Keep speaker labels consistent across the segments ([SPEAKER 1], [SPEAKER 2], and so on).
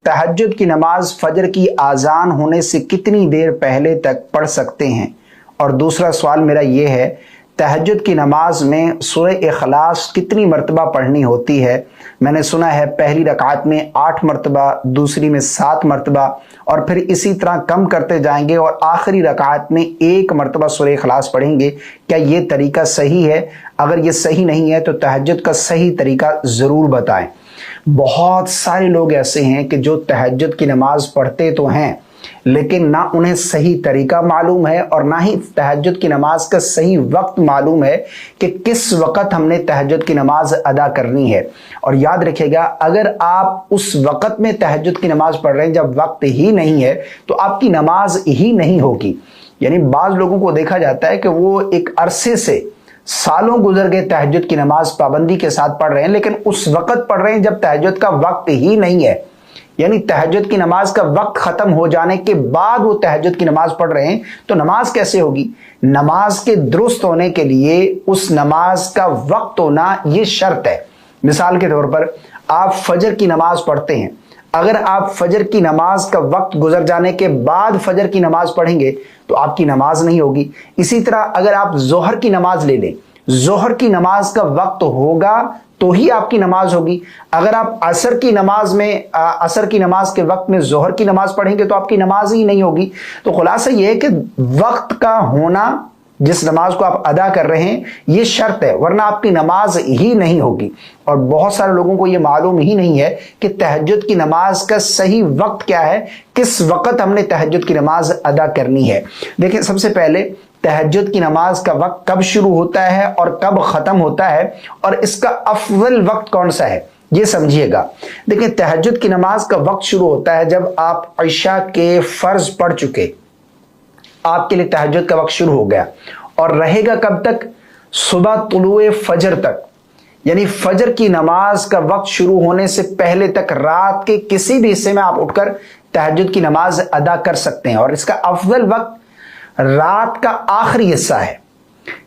[SPEAKER 1] तहज्जुद की नमाज फजर की आज़ान होने से कितनी देर पहले तक पढ़ सकते हैं? और दूसरा सवाल मेरा ये है, तहज्जुद की नमाज में सूरह इखलास कितनी मरतबा पढ़नी होती है? मैंने सुना है पहली रकात में 8 मरतबा, दूसरी में 7 मरतबा, और फिर इसी तरह कम करते जाएंगे और आखिरी रकात में 1 मरतबा सूरह इखलास पढ़ेंगे। क्या ये तरीका सही है? अगर ये सही नहीं है तो तहज्जुद का सही तरीका ज़रूर बताएं। बहुत सारे लोग ऐसे हैं कि जो तहज्जुद की नमाज पढ़ते तो हैं लेकिन ना उन्हें सही तरीका मालूम है और ना ही तहज्जुद की नमाज का सही वक्त मालूम है कि किस वक्त हमने तहज्जुद की नमाज अदा करनी है। और याद रखिएगा, अगर आप उस वक्त में तहज्जुद की नमाज पढ़ रहे हैं जब वक्त ही नहीं है तो आपकी नमाज ही नहीं होगी। यानी बाज लोगों को देखा जाता है कि वो एक अरसे से सालों गुजर गए तहज्जुद की नमाज पाबंदी के साथ पढ़ रहे हैं, लेकिन उस वक्त पढ़ रहे हैं जब तहज्जुद का वक्त ही नहीं है। यानी तहज्जुद की नमाज का वक्त खत्म हो जाने के बाद वो तहज्जुद की नमाज पढ़ रहे हैं, तो नमाज कैसे होगी? नमाज के दुरुस्त होने के लिए उस नमाज का वक्त होना ये शर्त है। मिसाल के तौर पर आप फजर की नमाज पढ़ते हैं, अगर आप फजर की नमाज का वक्त गुजर जाने के बाद फजर की नमाज पढ़ेंगे तो आपकी नमाज नहीं होगी। इसी तरह अगर आप जोहर की नमाज ले लें, जोहर की नमाज का वक्त होगा तो ही आपकी नमाज होगी। अगर आप असर की नमाज में असर की नमाज के वक्त में जोहर की नमाज पढ़ेंगे तो आपकी नमाज ही नहीं होगी। तो खुलासा यह है कि वक्त का होना जिस नमाज को आप अदा कर रहे हैं ये शर्त है, वरना आपकी नमाज ही नहीं होगी। और बहुत सारे लोगों को ये मालूम ही नहीं है कि तहज्जुद की नमाज का सही वक्त क्या है, किस वक्त हमने तहज्जुद की नमाज अदा करनी है। देखिए, सबसे पहले तहज्जुद की नमाज का वक्त कब शुरू होता है और कब खत्म होता है और इसका अफजल वक्त कौन सा है ये समझिएगा। देखिए, तहज्जुद की नमाज का वक्त शुरू होता है जब आप इशा के फर्ज पढ़ चुके, आपके लिए तहज्जुद का वक्त शुरू हो गया और रहेगा कब तक? सुबह तुलुए फजर तक। यानी फजर की नमाज का वक्त शुरू होने से पहले तक रात के किसी भी हिस्से में आप उठकर तहज्जुद की नमाज अदा कर सकते हैं। और इसका अफजल वक्त रात का आखिरी हिस्सा है।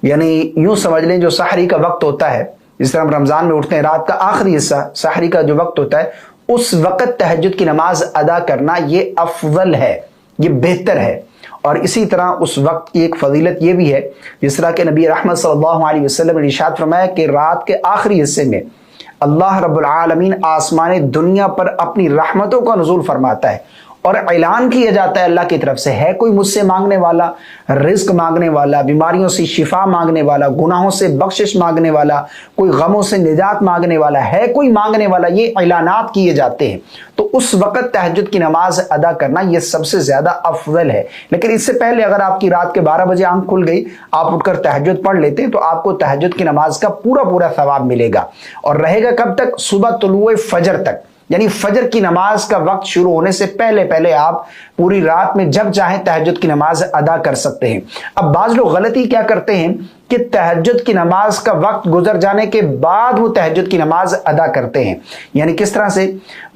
[SPEAKER 1] यानी यूं समझ लें, जो सहरी का वक्त होता है, जिस तरह हम रमजान में उठते हैं, रात का आखिरी हिस्सा सहरी का जो वक्त होता है, उस वक्त तहज्जुद की नमाज अदा करना ये अफजल है, ये बेहतर है। और इसी तरह उस वक्त की एक फजीलत यह भी है, जिस तरह के नबी रहमत सल्लल्लाहु अलैहि वसल्लम ने इरशाद फरमाया कि रात के आखिरी हिस्से में अल्लाह रब्बुल आलमीन आसमान दुनिया पर अपनी रहमतों का नुज़ूल फरमाता है और ऐलान किया जाता है अल्लाह की तरफ से, है कोई मुझसे मांगने वाला, रिज्क मांगने वाला, बीमारियों से शिफा मांगने वाला, गुनाहों से बख्शिश मांगने वाला, कोई गमों से निजात मांगने वाला, है कोई मांगने वाला, ये ऐलानात किए जाते हैं। तो उस वक्त तहज्जुद की नमाज अदा करना ये सबसे ज्यादा अफजल है। लेकिन इससे पहले अगर आपकी रात के 12 बजे आंख खुल गई, आप उठकर तहज्जुद पढ़ लेते हैं तो आपको तहज्जुद की नमाज का पूरा पूरा सवाब मिलेगा। और रहेगा कब तक? सुबह तुलुए फजर तक। यानी फजर की नमाज का वक्त शुरू होने से पहले पहले आप पूरी रात में जब चाहें तहज्जुद की नमाज अदा कर सकते हैं। अब बाज लोग गलती क्या करते हैं कि तहज्जुद की नमाज का वक्त गुजर जाने के बाद वो तहज्जुद की नमाज अदा करते हैं। यानी किस तरह से?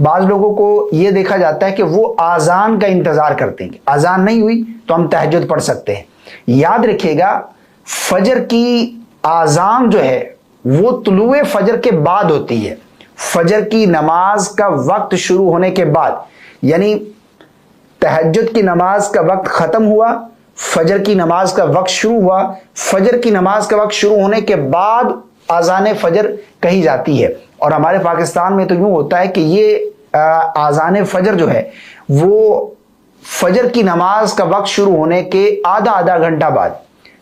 [SPEAKER 1] बाज लोगों को यह देखा जाता है कि वो आजान का इंतजार करते हैं, आजान नहीं हुई तो हम तहज्जुद पढ़ सकते हैं। याद रखिएगा, फजर की आजान जो है वो तुलुए फजर के बाद होती है। फजर की नमाज का वक्त शुरू होने के बाद, यानी तहज्जुद की नमाज का वक्त खत्म हुआ, फजर की नमाज का वक्त शुरू हुआ, फजर की नमाज का वक्त शुरू होने के बाद आज़ान फजर कही जाती है। और हमारे पाकिस्तान में तो यूं होता है कि ये आज़ान फजर जो है वो फजर की नमाज का वक्त शुरू होने के आधा घंटा बाद,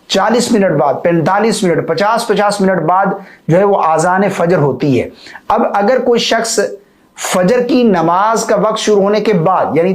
[SPEAKER 1] 40 मिनट बाद, 45 मिनट, 50 मिनट बाद जो है वो आज़ान फजर होती है। अब अगर कोई शख्स फजर की नमाज का वक्त शुरू होने के बाद, यानी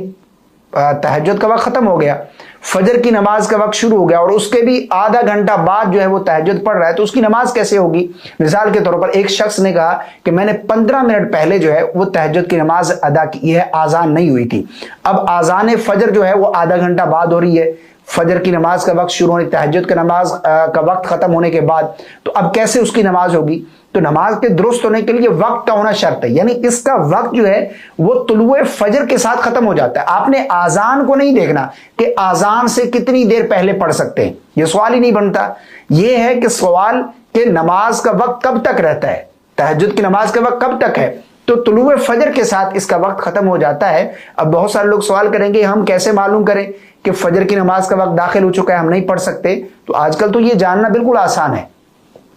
[SPEAKER 1] तहज्जुद का वक्त खत्म हो गया, फजर की नमाज का वक्त शुरू हो गया और उसके भी आधा घंटा बाद जो है वो तहज्जुद पढ़ रहा है, तो उसकी नमाज कैसे होगी? मिसाल के तौर पर एक शख्स ने कहा कि मैंने 15 मिनट पहले जो है वो तहज्जुद की नमाज अदा की है, आज़ान नहीं हुई थी। अब आज़ान फजर जो है वो आधा घंटा बाद हो रही है, फजर की नमाज का वक्त शुरू होने, तहज्जुद का नमाज का वक्त खत्म होने के बाद, तो अब कैसे उसकी नमाज होगी? तो नमाज के दुरुस्त होने के लिए वक्त का होना शर्त है। यानी इसका वक्त जो है वो तुलुए फजर के साथ खत्म हो जाता है। आपने आजान को नहीं देखना कि आजान से कितनी देर पहले पढ़ सकते हैं, यह सवाल ही नहीं बनता। यह है कि सवाल कि नमाज का वक्त कब तक रहता है, तहज्जुद की नमाज का वक्त कब तक है? तो तुलुए फजर के साथ इसका वक्त खत्म हो जाता है। अब बहुत सारे लोग सवाल करेंगे हम कैसे मालूम करें कि फजर की नमाज का वक्त दाखिल हो चुका है, हम नहीं पढ़ सकते। तो आजकल तो ये जानना बिल्कुल आसान है,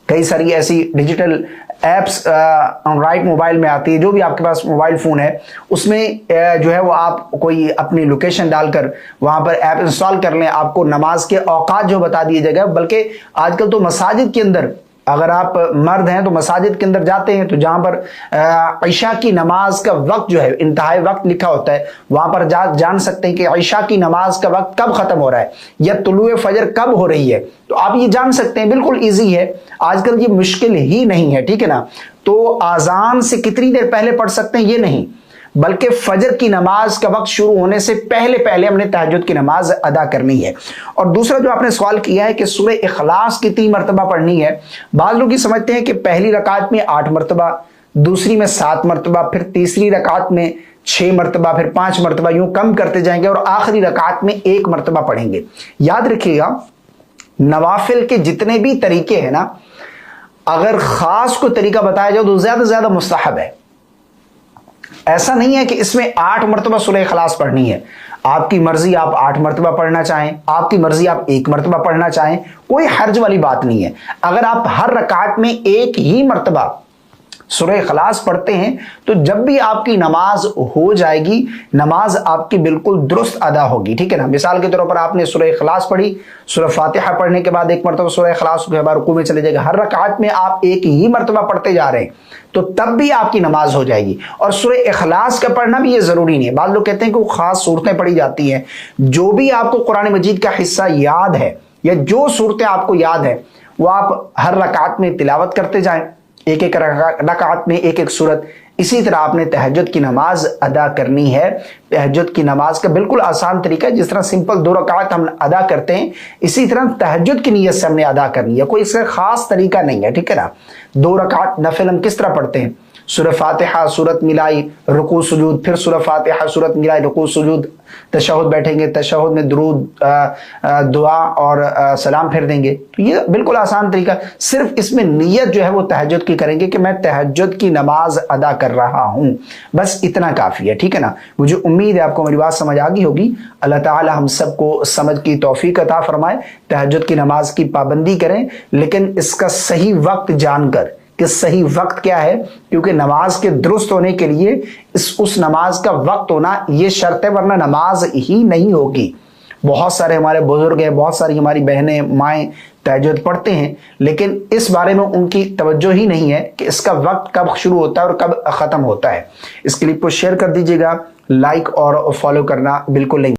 [SPEAKER 1] कई सारी ऐसी डिजिटल एप्स एंड्रॉइड मोबाइल में आती है, जो भी आपके पास मोबाइल फ़ोन है उसमें जो है वो आप कोई अपनी लोकेशन डालकर वहाँ पर ऐप इंस्टॉल कर लें, आपको नमाज के औकात जो बता दिए जाएगा। बल्कि आजकल तो मसाजिद के अंदर, अगर आप मर्द हैं तो मसाजिद के अंदर जाते हैं तो जहां पर ईशा की नमाज का वक्त जो है इंतहाई वक्त लिखा होता है, वहां पर जान सकते हैं कि ईशा की नमाज का वक्त कब खत्म हो रहा है या तुलुए फजर कब हो रही है। तो आप ये जान सकते हैं, बिल्कुल इजी है, आजकल ये मुश्किल ही नहीं है, ठीक है ना। तो आजान से कितनी देर पहले पढ़ सकते हैं ये नहीं, बल्कि फजर की नमाज का वक्त शुरू होने से पहले पहले हमने तहज्जुद की नमाज अदा करनी है। और दूसरा जो आपने सवाल किया है कि सूरह इखलास कितनी मरतबा पढ़नी है, बाद लोग ये समझते हैं कि पहली रकात में 8 मरतबा, दूसरी में 7 मरतबा, फिर तीसरी रकात में 6 मरतबा, फिर 5 मरतबा, यूं कम करते जाएंगे और आखिरी रकात में 1 मरतबा पढ़ेंगे। याद रखिएगा, नवाफिल के जितने भी तरीके हैं ना, अगर खास कोई तरीका बताया जाए तो ज्यादा से ज्यादा मुस्तहब है। ऐसा नहीं है कि इसमें 8 मरतबा सूरह इखलास पढ़नी है, आपकी मर्जी, आप 8 मरतबा पढ़ना चाहें, आपकी मर्जी आप 1 मरतबा पढ़ना चाहें, कोई हर्ज वाली बात नहीं है। अगर आप हर रकात में 1 ही मरतबा सूरह इखलास पढ़ते हैं तो जब भी आपकी नमाज हो जाएगी, नमाज आपकी बिल्कुल दुरुस्त अदा होगी, ठीक है ना। मिसाल के तौर पर आपने सूरह इखलास पढ़ी, सूरह फातिहा पढ़ने के बाद 1 मरतबा सूरह इखलास के बाद रुकू में चले जाएगा, हर रकात में आप 1 ही मरतबा पढ़ते जा रहे हैं तो तब भी आपकी नमाज हो जाएगी। और सूरह इखलास का पढ़ना भी ये जरूरी नहीं है। बाद लोग कहते हैं कि वो खास सूरतें पढ़ी जाती हैं, जो भी आपको कुरान मजीद का हिस्सा याद है या जो सूरतें आपको याद है वो आप हर रकात में तिलावत करते जाएं, एक एक रकात में एक एक सूरत। इसी तरह आपने तहज्जुद की नमाज अदा करनी है। तहज्जुद की नमाज का बिल्कुल आसान तरीका है, जिस तरह सिंपल 2 रकात हम अदा करते हैं इसी तरह तहज्जुद की नीयत से हमने अदा करनी है, कोई इसका खास तरीका नहीं है, ठीक है ना। 2 रकात नफिल हम किस तरह पढ़ते हैं, सूरह फातिहा सूरत मिलाई रुकू सुजूद, फिर सूरह फातिहा सूरत मिलाई रुकू सुजूद, तशहुद बैठेंगे, तशहुद में दुरूद दुआ और सलाम फिर देंगे। तो ये बिल्कुल आसान तरीका, सिर्फ इसमें नियत जो है वो तहज्जुद की करेंगे कि मैं तहज्जुद की नमाज अदा कर रहा हूं, बस इतना काफी है, ठीक है ना। मुझे उम्मीद है आपको मेरी बात समझ आ गई होगी। अल्लाह ताला हम सबको समझ की तौफीक अता फरमाए, तहज्जुद की नमाज की पाबंदी करें, लेकिन इसका सही वक्त जानकर कि सही वक्त क्या है, क्योंकि नमाज के दुरुस्त होने के लिए उस नमाज का वक्त होना ये शर्त है, वरना नमाज ही नहीं होगी। बहुत सारे हमारे बुजुर्ग हैं, बहुत सारी हमारी बहनें माएँ तहज्जुद पढ़ते हैं, लेकिन इस बारे में उनकी तवज्जो ही नहीं है कि इसका वक्त कब शुरू होता है और कब ख़त्म होता है। इस क्लिप को शेयर कर दीजिएगा, लाइक और फॉलो करना बिल्कुल नहीं